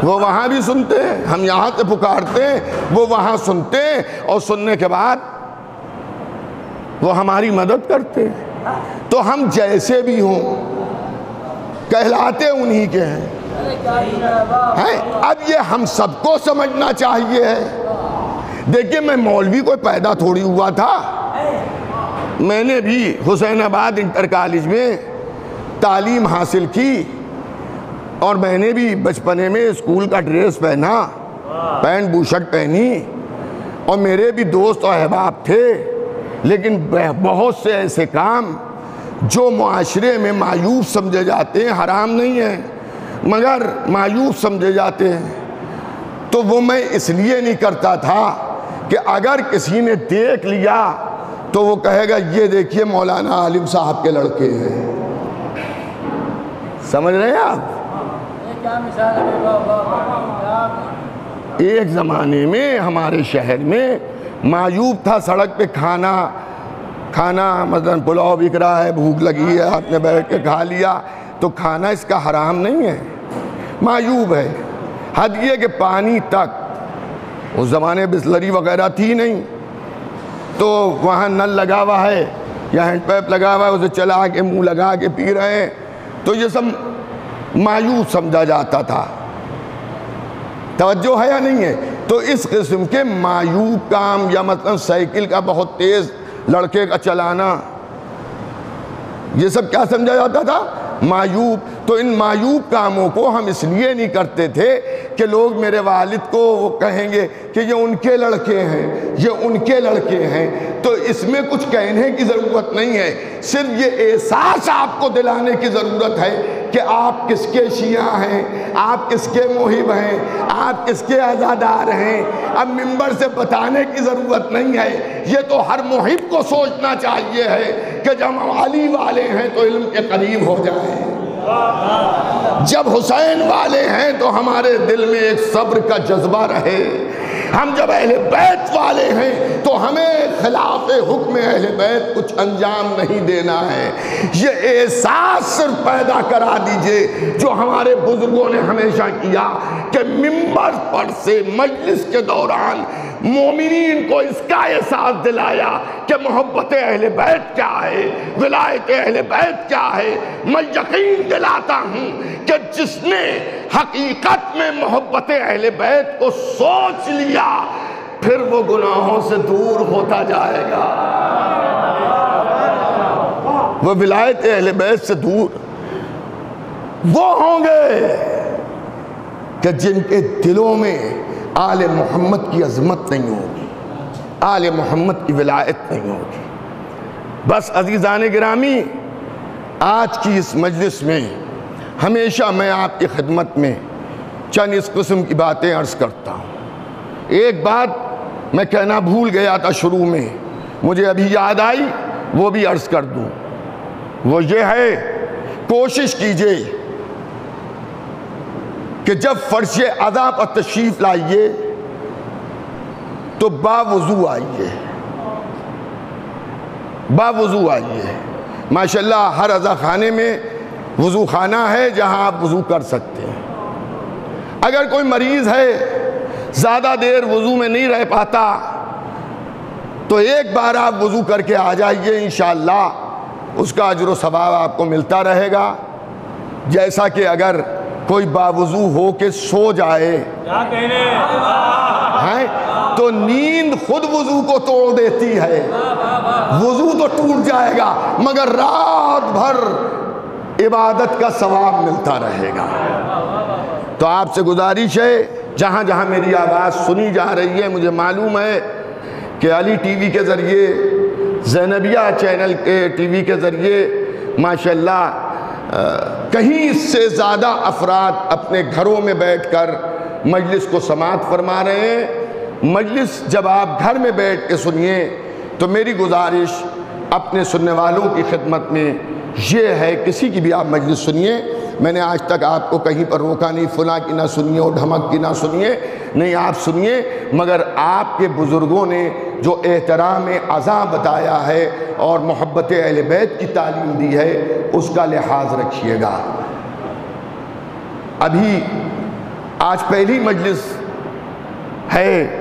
وہ وہاں بھی سنتے ہیں، ہم یہاں سے پکارتے ہیں، وہ وہاں سنتے ہیں، اور سننے کے بعد وہ ہماری مدد کرتے ہیں۔ تو ہم جیسے بھی ہوں کہلاتے انہی کے ہیں۔ اب یہ ہم سب کو سمجھنا چاہیے ہے۔ دیکھیں میں مولوی کوئی پیدا تھوڑی ہوا تھا، میں نے بھی حسین آباد انٹر کالج میں تعلیم حاصل کی، اور میں نے بھی بچپنے میں اسکول کا ڈریس پہنا، پینٹ بوشرٹ پہنی، اور میرے بھی دوست و احباب تھے، لیکن بہت سے ایسے کام جو معاشرے میں معیوب سمجھے جاتے ہیں، حرام نہیں ہیں مگر معیوب سمجھے جاتے ہیں، تو وہ میں اس لیے نہیں کرتا تھا کہ اگر کسی نے دیکھ لیا تو وہ کہے گا یہ دیکھیے مولانا عالم صاحب کے لڑکے ہیں۔ سمجھ رہے ہیں آپ؟ ایک زمانے میں ہمارے شہر میں معیوب تھا سڑک پہ کھانا مثلا پلاؤ بک رہا ہے، بھوک لگی ہے، آپ نے بیٹھ کے کھا لیا، تو کھانا اس کا حرام نہیں ہے، معیوب ہے۔ حد یہ کہ پانی تک، اس زمانے بسلری وغیرہ تھی نہیں، تو وہاں نل لگا ہوا ہے یا ہینڈ پیپ لگا ہوا ہے، اسے چلا کے منہ لگا کے پی رہے ہیں، تو یہ سب معیوب سمجھا جاتا تھا۔ توجہ ہے یا نہیں ہے؟ تو اس قسم کے معیوب کام، یا مثلا سائیکل کا بہت تیز لڑکے کا چلانا، یہ سب کیا سمجھا جاتا تھا؟ معیوب۔ تو ان معیوب کاموں کو ہم اس لیے نہیں کرتے تھے کہ لوگ میرے والد کو وہ کہیں گے کہ یہ ان کے لڑکے ہیں، یہ ان کے لڑکے ہیں، تو اس میں کچھ کہنے کی ضرورت نہیں ہے، صرف یہ احساس آپ کو دلانے کی ضرورت ہے کہ آپ کس کے شیعہ ہیں، آپ کس کے محب ہیں، آپ کس کے عزادار ہیں۔ اب منبر سے بتانے کی ضرورت نہیں ہے، یہ تو ہر محب کو سوچنا چاہیے ہے کہ جب ہم علی والے ہیں تو علم کے قریب ہو جائیں، جب حسین والے ہیں تو ہمارے دل میں ایک صبر کا جذبہ رہے، ہم جب اہل بیت والے ہیں تو ہمیں خلاف حکم اہل بیت کچھ انجام نہیں دینا ہے۔ یہ احساس صرف پیدا کرا دیجئے جو ہمارے بزرگوں نے ہمیشہ کیا کہ منبر پر سے مجلس کے دوران مومنین کو اس کا احساس دلایا کہ محبت اہل بیت کیا ہے، ولایت اہل بیت کیا ہے۔ میں یقین دلاتا ہوں کہ جس نے حقیقت میں محبت اہل بیت کو سوچ لیا پھر وہ گناہوں سے دور ہوتا جائے گا، وہ ولایت اہل بیت سے دور وہ ہوں گے کہ جن کے دلوں میں آل محمد کی عظمت نہیں ہوگی، آل محمد کی ولایت نہیں ہوگی۔ بس عزیزان گرامی، آج کی اس مجلس میں ہمیشہ میں آپ کی خدمت میں چند اس قسم کی باتیں عرض کرتا ہوں۔ ایک بات میں کہنا بھول گیا تھا شروع میں، مجھے ابھی یاد آئی، وہ بھی عرض کر دوں۔ وہ یہ ہے، کوشش کیجئے کہ جب فرش ادا پر تشریف لائیے تو باوضو آئیے، باوضو آئیے۔ ماشاءاللہ ہر عزا خانے میں وضو خانہ ہے جہاں آپ وضو کر سکتے ہیں۔ اگر کوئی مریض ہے زیادہ دیر وضو میں نہیں رہ پاتا تو ایک بار آپ وضو کر کے آ جائیے، انشاءاللہ اس کا اجر و ثواب آپ کو ملتا رہے گا۔ جیسا کہ اگر کوئی باوضو ہو کے سو جائے تو نیند خود وضو کو توڑ دیتی ہے، وضو تو ٹوٹ جائے گا مگر رات بھر عبادت کا ثواب ملتا رہے گا۔ تو آپ سے گزارش ہے، جہاں جہاں میری آواز سنی جا رہی ہے، مجھے معلوم ہے کہ علی ٹی وی کے ذریعے، زینبیہ چینل کے ٹی وی کے ذریعے ماشاءاللہ کہیں سے زیادہ افراد اپنے گھروں میں بیٹھ کر مجلس کو سماعت فرما رہے ہیں۔ مجلس جب آپ گھر میں بیٹھ کے سنیے تو میری گزارش اپنے سننے والوں کی خدمت میں یہ ہے، کسی کی بھی آپ مجلس سنیے، میں نے آج تک آپ کو کہیں پر روکا نہیں، فلاں کی نہ سنیے اور ڈھمک کی نہ سنیے، نہیں آپ سنیے، مگر آپ کے بزرگوں نے جو احترام اذاں بتایا ہے اور محبت اہل بیت کی تعلیم دی ہے اس کا لحاظ رکھیے گا۔ ابھی آج پہلی مجلس ہے،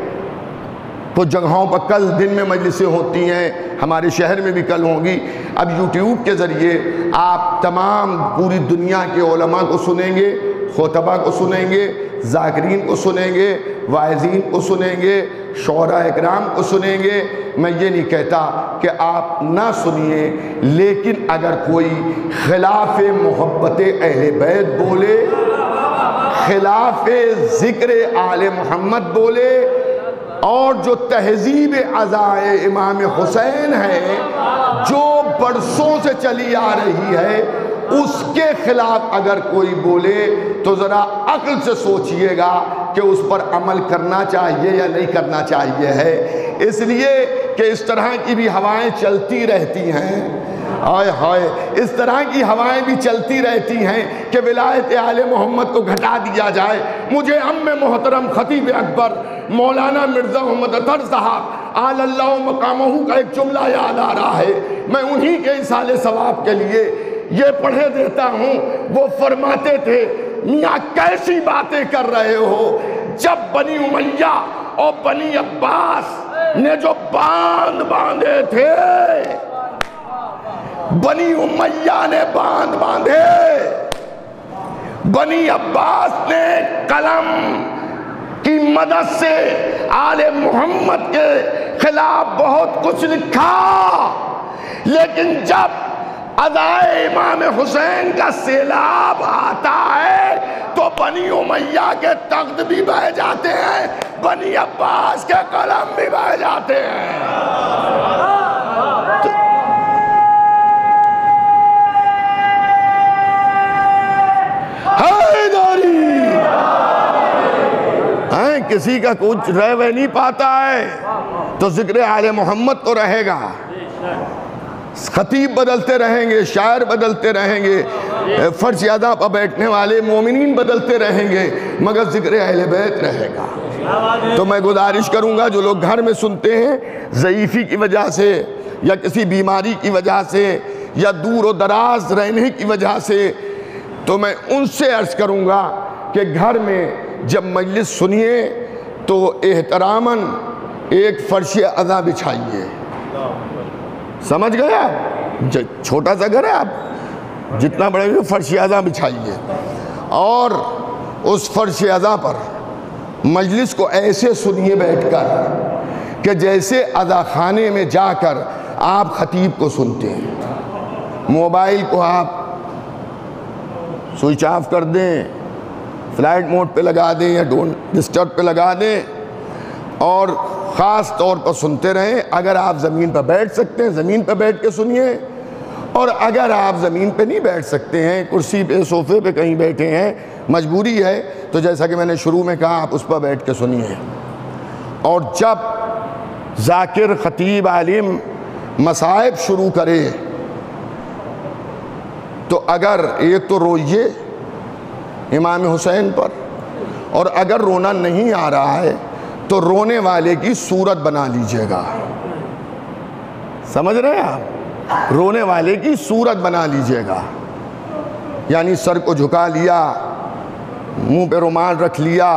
کچھ جگہوں پر کل دن میں مجلسیں ہوتی ہیں، ہمارے شہر میں بھی کل ہوں گی۔ اب یوٹیوب کے ذریعے آپ تمام پوری دنیا کے علماء کو سنیں گے، خطبہ کو سنیں گے، ذاکرین کو سنیں گے، واعظین کو سنیں گے، شعراء اکرام کو سنیں گے۔ میں یہ نہیں کہتا کہ آپ نہ سنیے، لیکن اگر کوئی خلاف محبت اہل بیت بولے، خلاف ذکر آل محمد بولے، اور جو تہذیب عزائے امام حسین ہے جو برسوں سے چلی آ رہی ہے، اس کے خلاف اگر کوئی بولے تو ذرا عقل سے سوچئے گا کہ اس پر عمل کرنا چاہیے یا نہیں کرنا چاہیے ہے، اس لیے کہ اس طرح کی بھی ہوائیں چلتی رہتی ہیں، آئے ہائے اس طرح کی ہوائیں بھی چلتی رہتی ہیں کہ ولایت آل محمد کو گھٹا دیا جائے۔ مجھے ام محترم خطیب اکبر مولانا مرزا محمد اطہر صاحب اعلی اللہ مقامہ کا ایک جملہ یاد آ رہا ہے، میں انہی کے اصال ثواب کے لیے یہ پڑھے دیتا ہوں۔ وہ فرماتے تھے، میاں کیسی باتیں کر رہے ہو، جب بنی امیہ اور بنی عباس نے جو باندھ باندھے تھے، بنی امیہ نے باندھ باندھے، بنی عباس نے قلم کی مدد سے آل محمد کے خلاف بہت کچھ لکھا، لیکن جب عزائے امام حسین کا سیلاب آتا ہے تو بنی امیہ کے تخت بھی بہہ جاتے ہیں، بنی عباس کے قلم بھی بہہ جاتے ہیں۔ کسی کا کچھ رہ نہیں پاتا ہے تو ذکر آل محمد تو رہے گا، خطیب بدلتے رہیں گے، شاعر بدلتے رہیں گے، فرش ادا پر بیٹھنے والے مومنین بدلتے رہیں گے، مگر ذکر اہل بیت رہے گا۔ تو میں گزارش کروں گا جو لوگ گھر میں سنتے ہیں ضعیفی کی وجہ سے یا کسی بیماری کی وجہ سے یا دور و دراز رہنے کی وجہ سے، تو میں ان سے عرض کروں گا کہ گھر میں جب مجلس سنیے تو احتراماً ایک فرش ادا بچھائیے، سمجھ گئے آپ؟ چھوٹا سا گھر ہے، آپ جتنا بڑے بھی فرش ادا بچھائیے، اور اس فرش ادا پر مجلس کو ایسے سنیے بیٹھ کر کہ جیسے ادا خانے میں جا کر آپ خطیب کو سنتے ہیں۔ موبائل کو آپ سوئچ آف کر دیں، فلائٹ موڈ پہ لگا دیں یا ڈونٹ ڈسٹرب پہ لگا دیں، اور خاص طور پر سنتے رہیں۔ اگر آپ زمین پر بیٹھ سکتے ہیں زمین پہ بیٹھ کے سنیے، اور اگر آپ زمین پہ نہیں بیٹھ سکتے ہیں، کرسی پہ صوفے پہ کہیں بیٹھے ہیں، مجبوری ہے، تو جیسا کہ میں نے شروع میں کہا آپ اس پر بیٹھ کے سنیے۔ اور جب ذاکر خطیب عالم مصائب شروع کرے تو اگر ایک تو روئیے امام حسین پر، اور اگر رونا نہیں آ رہا ہے تو رونے والے کی صورت بنا لیجئے گا، سمجھ رہے ہیں آپ؟ رونے والے کی صورت بنا لیجئے گا، یعنی سر کو جھکا لیا، منہ پہ رومال رکھ لیا،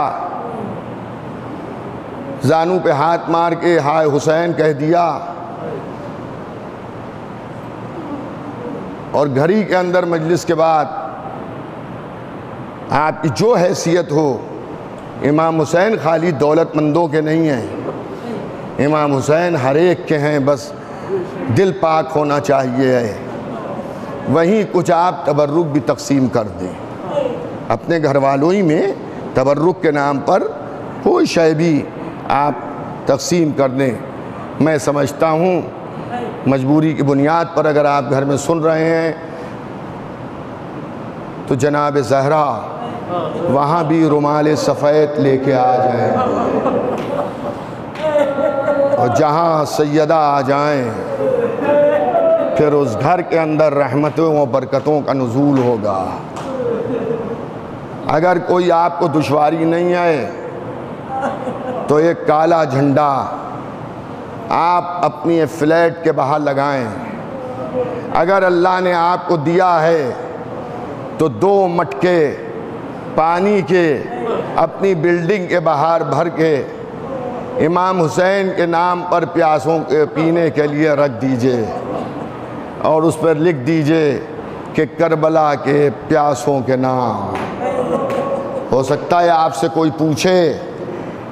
زانو پہ ہاتھ مار کے ہائے حسین کہہ دیا، اور گھڑی کے اندر مجلس کے بعد آپ کی جو حیثیت ہو، امام حسین خالی دولت مندوں کے نہیں ہیں، امام حسین ہر ایک کے ہیں، بس دل پاک ہونا چاہیے ہے۔ وہیں کچھ آپ تبرک بھی تقسیم کر دیں، اپنے گھر والوں ہی میں تبرک کے نام پر کوئی شے بھی آپ تقسیم کر دیں۔ میں سمجھتا ہوں مجبوری کی بنیاد پر اگر آپ گھر میں سن رہے ہیں تو جناب زہرا وہاں بھی رومال سفید لے کے آ جائیں، اور جہاں سیدہ آ جائیں پھر اس گھر کے اندر رحمتوں و برکتوں کا نزول ہوگا۔ اگر کوئی آپ کو دشواری نہیں ہے تو ایک کالا جھنڈا آپ اپنی فلیٹ کے باہر لگائیں۔ اگر اللہ نے آپ کو دیا ہے تو 2 مٹکے پانی کے اپنی بلڈنگ کے باہر بھر کے امام حسین کے نام پر پیاسوں کے پینے کے لیے رکھ دیجئے، اور اس پر لکھ دیجئے کہ کربلا کے پیاسوں کے نام۔ ہو سکتا ہے آپ سے کوئی پوچھے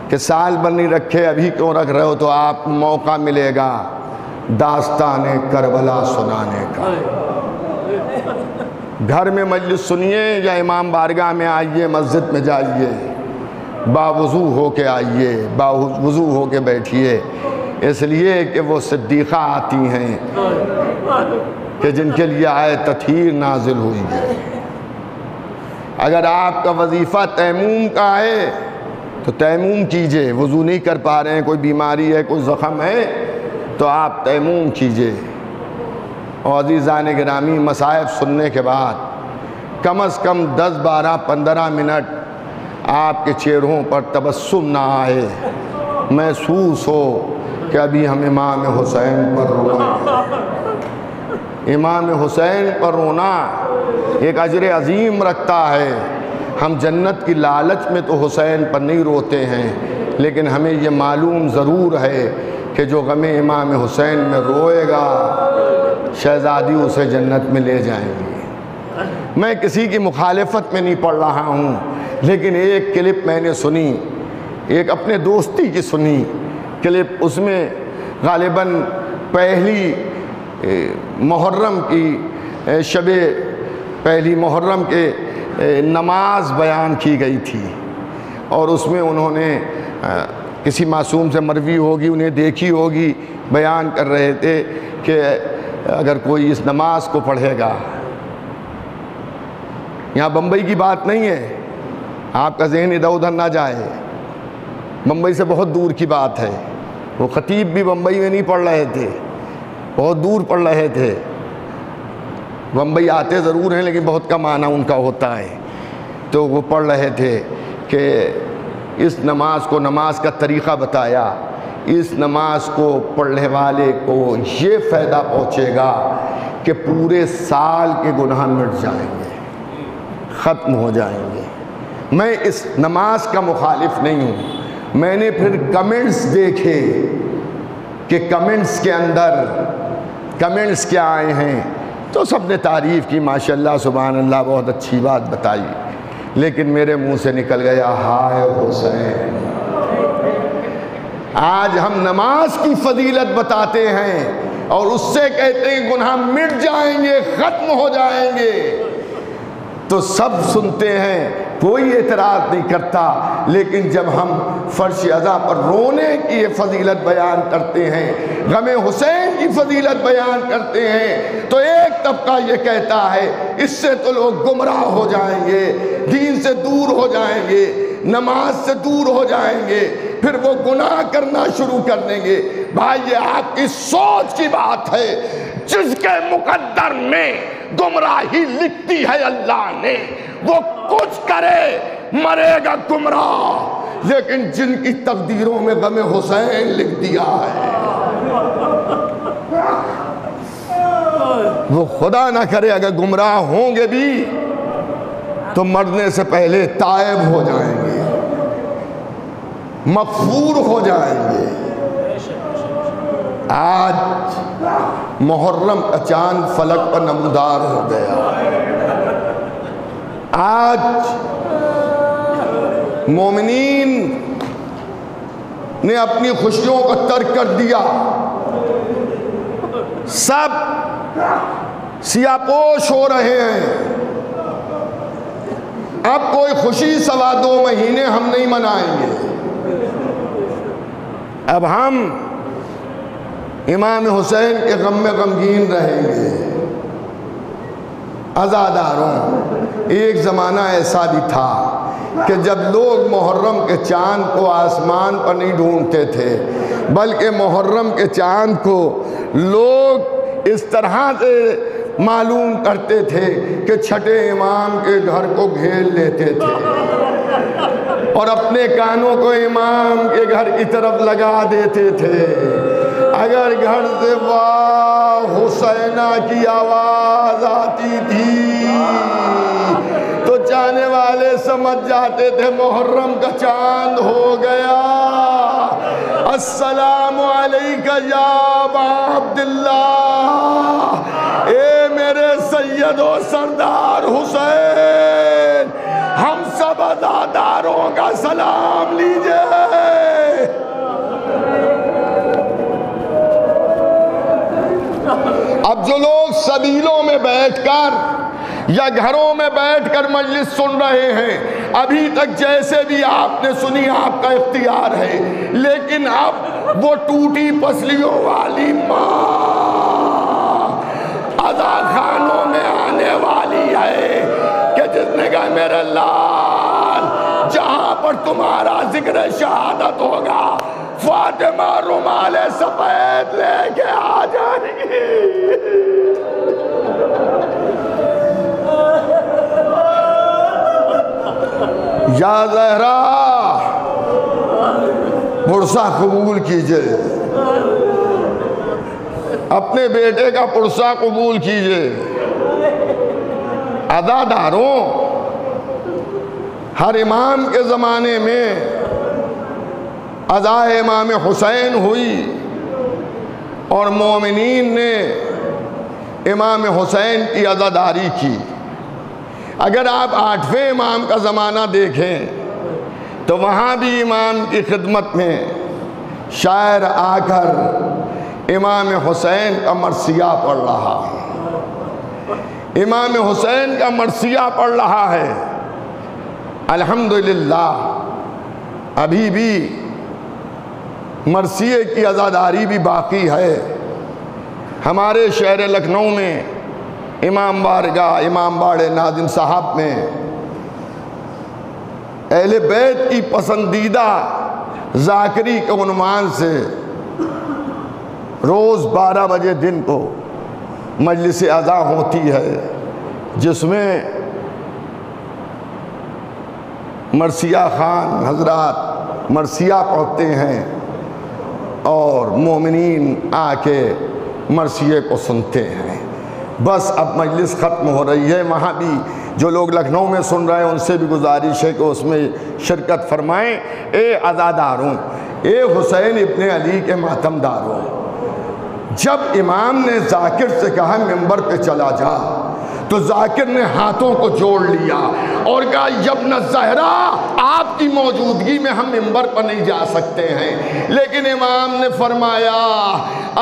کہ سال بھر نہیں رکھے ابھی کیوں رکھ رہے ہو، تو آپ موقع ملے گا داستان کربلا سنانے کا۔ گھر میں مجلس سنیے یا امام بارگاہ میں آئیے، مسجد میں جائیے، باوضو ہو کے آئیے، باوضو ہو کے بیٹھیے، اس لیے کہ وہ صدیقہ آتی ہیں کہ جن کے لیے آیت تطہیر نازل ہوئی ہے۔ اگر آپ کا وظیفہ تیموم کا ہے تو تیموم کیجئے، وضو نہیں کر پا رہے ہیں، کوئی بیماری ہے، کوئی زخم ہے تو آپ تیموم کیجئے۔ اور عزیزان گرامی، مصائب سننے کے بعد کم از کم 10 12 15 منٹ آپ کے چہروں پر تبسم نہ آئے، محسوس ہو کہ ابھی ہم امام حسین پر رونا ہے۔ امام حسین پر رونا ایک اجر عظیم رکھتا ہے۔ ہم جنت کی لالچ میں تو حسین پر نہیں روتے ہیں، لیکن ہمیں یہ معلوم ضرور ہے کہ جو غم امام حسین میں روئے گا شہزادی اسے جنت میں لے جائیں گی۔ میں کسی کی مخالفت میں نہیں پڑھ رہا ہوں، لیکن ایک کلپ میں نے سنی، ایک اپنے دوستی کی سنی کلپ، اس میں غالباً پہلی محرم کی شب پہلی محرم کے نماز بیان کی گئی تھی، اور اس میں انہوں نے کسی معصوم سے مروی ہوگی، انہیں دیکھی ہوگی، بیان کر رہے تھے کہ اگر کوئی اس نماز کو پڑھے گا، یہاں بمبئی کی بات نہیں ہے، آپ کا ذہن ادھر ادھر نہ جائے، بمبئی سے بہت دور کی بات ہے، وہ خطیب بھی بمبئی میں نہیں پڑھ رہے تھے، بہت دور پڑھ رہے تھے، بمبئی آتے ضرور ہیں لیکن بہت کم آنا ان کا ہوتا ہے، تو وہ پڑھ رہے تھے کہ اس نماز کو، نماز کا طریقہ بتایا، اس نماز کو پڑھنے والے کو یہ فائدہ پہنچے گا کہ پورے سال کے گناہ مٹ جائیں گے، ختم ہو جائیں گے۔ میں اس نماز کا مخالف نہیں ہوں، میں نے پھر کمنٹس دیکھے کہ کمنٹس کے اندر کمنٹس کیا آئے ہیں، تو سب نے تعریف کی، ماشاءاللہ سبحان اللہ، بہت اچھی بات بتائی، لیکن میرے منہ سے نکل گیا ہائے حسین۔ آج ہم نماز کی فضیلت بتاتے ہیں اور اس سے کہتے ہیں گناہ مٹ جائیں گے، ختم ہو جائیں گے، تو سب سنتے ہیں، کوئی اعتراض نہیں کرتا، لیکن جب ہم فرش ازا پر رونے کی یہ فضیلت بیان کرتے ہیں، غم حسین کی فضیلت بیان کرتے ہیں، تو ایک طبقہ یہ کہتا ہے اس سے تو لوگ گمراہ ہو جائیں گے، دین سے دور ہو جائیں گے، نماز سے دور ہو جائیں گے، پھر وہ گناہ کرنا شروع کر دیں گے۔ بھائی یہ آپ کی سوچ کی بات ہے، جس کے مقدر میں گمراہی لکھتی ہے اللہ نے، وہ کچھ کرے مرے گا گمراہ، لیکن جن کی تقدیروں میں غم حسین لکھ دیا ہے، وہ خدا نہ کرے اگر گمراہ ہوں گے بھی تو مرنے سے پہلے تائب ہو جائیں گے۔ مغفور ہو جائیں گے۔ آج محرم کا چاند فلک پر نمودار ہو گیا۔ آج مومنین نے اپنی خوشیوں کو ترک کر دیا، سب سیاہ پوش ہو رہے ہیں۔ اب کوئی خوشی سوا 2 مہینے ہم نہیں منائیں گے، اب ہم امام حسین کے غم میں غمگین رہیں گے۔ عزاداروں، ایک زمانہ ایسا بھی تھا کہ جب لوگ محرم کے چاند کو آسمان پر نہیں ڈھونڈتے تھے، بلکہ محرم کے چاند کو لوگ اس طرح سے معلوم کرتے تھے کہ چھٹے امام کے گھر کو گھیر لیتے تھے اور اپنے کانوں کو امام کے گھر کی طرف لگا دیتے تھے۔ اگر گھر سے واہ حسینہ کی آواز آتی تھی تو جانے والے سمجھ جاتے تھے محرم کا چاند ہو گیا۔ السلام علیکہ یا ابا عبداللہ، اے میرے سید و سردار حسین، ہم سب عزاداروں کا سلام لیجئے۔ اب جو لوگ سبیلوں میں بیٹھ کر یا گھروں میں بیٹھ کر مجلس سن رہے ہیں، ابھی تک جیسے بھی آپ نے سنی آپ کا اختیار ہے، لیکن اب وہ ٹوٹی پسلیوں والی ماں عزا خانوں میں آنے والی ہے کہ جس نے کہا میرے لال، جہاں پر تمہارا ذکر شہادت ہوگا فاطمہ رومال سفید لے کے آ جائیں گی۔ یا زہرا، پرسہ قبول کیجئے، اپنے بیٹے کا پرسہ قبول کیجئے۔ عزاداروں، ہر امام کے زمانے میں عزا امام حسین ہوئی اور مومنین نے امام حسین کی عزاداری کی۔ اگر آپ 8ویں امام کا زمانہ دیکھیں تو وہاں بھی امام کی خدمت میں شاعر آ کر امام حسین کا مرثیہ پڑھ رہا ہے، امام حسین کا مرثیہ پڑھ رہا ہے۔ الحمدللہ ابھی بھی مرثیے کی عزاداری بھی باقی ہے۔ ہمارے شہر لکھنؤ میں امام بارگاہ امام باڑے ناظم صاحب میں اہل بیت کی پسندیدہ ذاکری کے عنوان سے روز 12 بجے دن کو مجلس عزا ہوتی ہے، جس میں مرثیہ خان حضرات مرثیہ پڑھتے ہیں اور مومنین آ کے مرثیے کو سنتے ہیں۔ بس اب مجلس ختم ہو رہی ہے، وہاں بھی جو لوگ لکھنؤ میں سن رہے ہیں ان سے بھی گزارش ہے کہ اس میں شرکت فرمائیں۔ اے عزاداروں، اے حسین ابن علی کے ماتم داروں، جب امام نے ذاکر سے کہا ممبر پہ چلا جا تو ذاکر نے ہاتھوں کو جوڑ لیا اور کہا یبن زہرا، آپ کی موجودگی میں ہم ممبر پر نہیں جا سکتے ہیں۔ لیکن امام نے فرمایا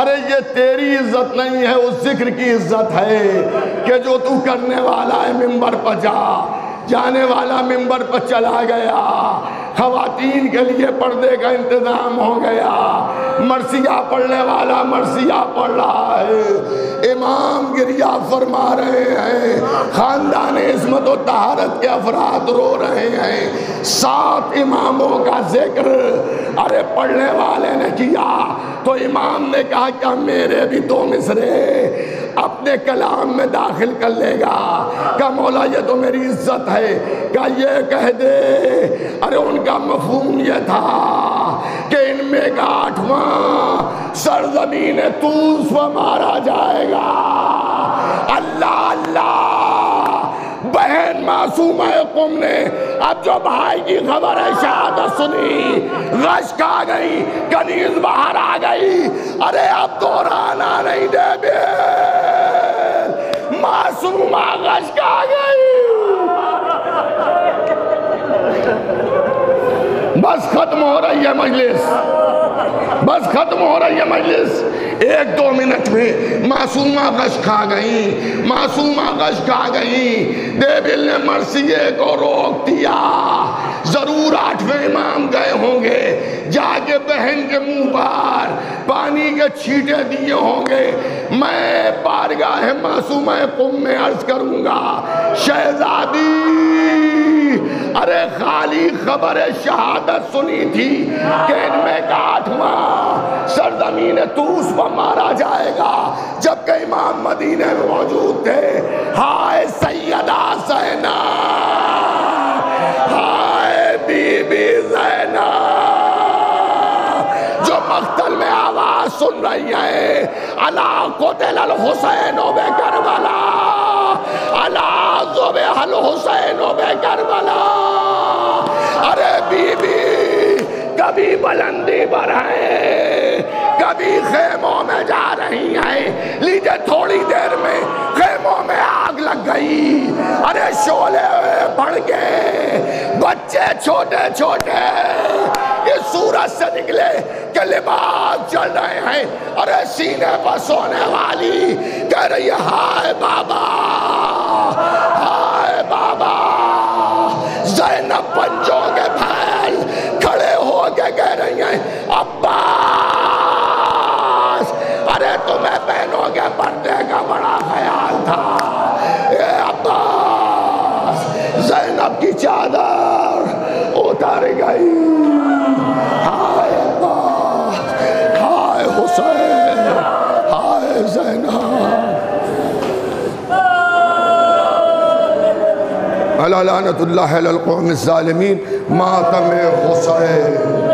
ارے یہ تیری عزت نہیں ہے، اس ذکر کی عزت ہے کہ جو تو کرنے والا ہے ممبر پر جا۔ جانے والا ممبر پر چلا گیا، خواتین کے لیے پردے کا انتظام ہو گیا، مرثیہ پڑھنے والا مرثیہ پڑھ رہا ہے، امام گریہ فرما رہے ہیں، خاندان عصمت و طہارت کے افراد رو رہے ہیں، 7 اماموں کا ذکر ارے پڑھنے والے نے کیا تو امام نے کہا کیا میرے بھی 2 مصرے اپنے کلام میں داخل کر لے گا؟ کہ مولا یہ تو میری عزت ہے، کہ یہ کہہ دے۔ ارے ان کا مفہوم یہ تھا کہ ان میں کا 8واں سرزمین طوس پر مارا جائے گا۔ اللہ اللہ، بہن معصومہ قم نے اب جو بھائی کی خبر شہادت سنی، غش کھا گئی، کنیز باہر آ گئی، ارے اب دوہرانا نہیں دے بے، معصومہ غش کھا گئی، بس ختم ہو رہی ہے مجلس، بس ختم ہو رہی ہے مجلس، 1-2 منٹ میں معصومہ غش کھا گئی، معصومہ غش کھا گئی، دیبل نے مرثیے کو روک دیا، ضرور 8ویں امام گئے ہوں گے، جا کے بہن کے منہ پر پانی کے چھیٹے دیے ہوں گے، میں بارگاہ معصومہ قم میں عرض کروں گا، شہزادی ارے خالی خبر شہادت سنی تھی کہ ان میں کا 8واں سرزمین طوس پر مارا جائے گا، جبکہ امام مدینے میں موجود تھے، ہائے سیدہ زینب، ہائے بی بی زینب جو مقتل میں آواز سن رہی ہے، الا قتل الحسین بکربلا، الا ذبح الحسین بکربلا، ارے بی بی کبھی بلندی پر ہیں، کبھی خیموں میں جا رہی ہیں، لیجے تھوڑی دیر میں خیموں میں آگ لگ گئی، ارے شعلے بڑھ گئے، بچے چھوٹے چھوٹے اس سورج سے نکلے کہ لباس جل رہے ہیں، ارے سینے پر سونے والی کہہ رہی ہے ہائے بابا، ہائے بابا، زینب پنجوں کے پھیل کھڑے ہو کے کہہ رہی ہیں عباس، ارے تمہیں بہنوں کے پردے کا بڑا خیال تھا، اے عباس، زینب کی چادر اتار گئی، ہائے عباس، ہائے حسین، ہائے زینب، لعنت اللہ علی القوم الظالمین، ماتم حسین۔